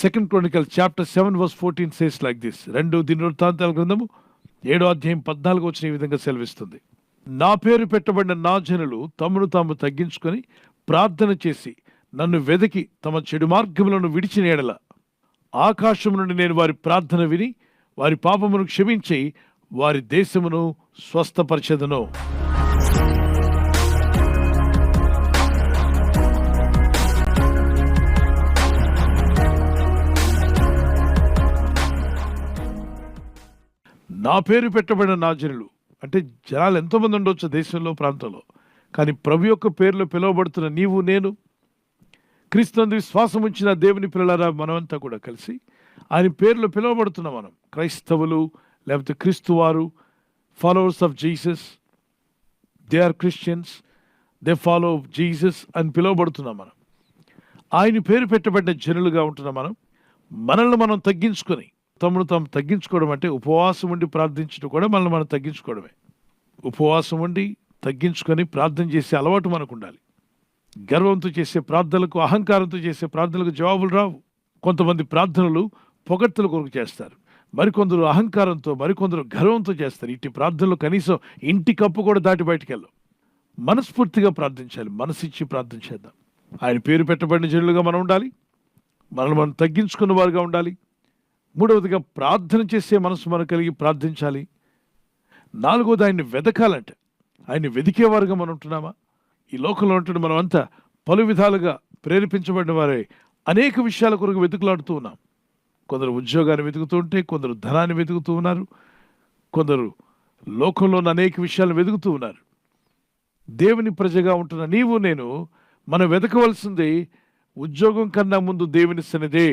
2 Chronicles chapter 7 verse 14 says like this. 2 దినవృత్తాంతాల గ్రంథము 7వ అధ్యాయం 14 వచ్చిన ఈ విధంగా సెలవిస్తుంది. నా పేరు పెట్టబడిన నా జనులు తమను తాము తగ్గించుకొని ప్రార్థన చేసి నన్ను వెదకి తమ చెడు మార్గములను విడిచిన ఎడల ఆకాశం నుండి నేను వారి ప్రార్థన విని వారి పాపమును క్షమించి వారి దేశమును స్వస్థపరచెదను. నా పేరు పెట్టబడిన నా జనులు అంటే జనాలు ఎంతోమంది ఉండొచ్చు దేశంలో, ప్రాంతంలో. కానీ ప్రభు యొక్క పేరులో పిలువబడుతున్న నీవు, నేను, క్రీస్తునందు విశ్వాసం ఉంచిన దేవుని పిల్లలారా మనమంతా కూడా కలిసి ఆయన పేరులో పిలువబడుతున్నాం. మనం క్రైస్తవులు లేకపోతే క్రీస్తు వారు, followers of Jesus, they are Christians, they follow Jesus అని పిలువబడుతున్నాం. మనం ఆయన పేరు పెట్టబడిన జనులుగా ఉంటున్నాం. మనల్ని మనం తగ్గించుకొని, తమను తాము తగ్గించుకోవడం అంటే ఉపవాసం ఉండి ప్రార్థించడం కూడా మనల్ని మనం తగ్గించుకోవడమే. ఉపవాసం ఉండి తగ్గించుకొని ప్రార్థన చేసే అలవాటు మనకు ఉండాలి. గర్వంతో చేసే ప్రార్థనలకు, అహంకారంతో చేసే ప్రార్థనలకు జవాబులు రావు. కొంతమంది ప్రార్థనలు పొగడ్తల కొరకు చేస్తారు, మరికొందరు అహంకారంతో, మరికొందరు గర్వంతో చేస్తారు. ఇట్టి ప్రార్థనలు కనీసం ఇంటి కప్పు కూడా దాటి బయటికి వెళ్ళవు. మనస్ఫూర్తిగా ప్రార్థించాలి, మనసిచ్చి ప్రార్థన చేద్దాం. ఆయన పేరు పెట్టబడిన జనులుగా మనం ఉండాలి, మనల్ని మనం తగ్గించుకున్న వారుగా ఉండాలి. మూడవదిగా ప్రార్థన చేసే మనసు మనం కలిగి ప్రార్థించాలి. నాలుగవది ఆయన్ని వెదకాలంటే ఆయన్ని వెదికేవారుగా మనం ఉంటున్నామా? ఈ లోకంలో ఉంటున్న మనం అంతా పలు విధాలుగా ప్రేరేపించబడిన వారే అనేక విషయాల కొరకు వెతుకులాడుతూ ఉన్నాం. కొందరు ఉద్యోగాన్ని వెతుకుతూ ఉంటే, కొందరు ధనాన్ని వెతుకుతూ ఉన్నారు, కొందరు లోకంలోని అనేక విషయాలను వెతుకుతూ ఉన్నారు. దేవుని ప్రజగా ఉంటున్న నీవు, నేను మనం వెతకవలసింది ఉద్యోగం కన్నా ముందు దేవుని సన్నిధే.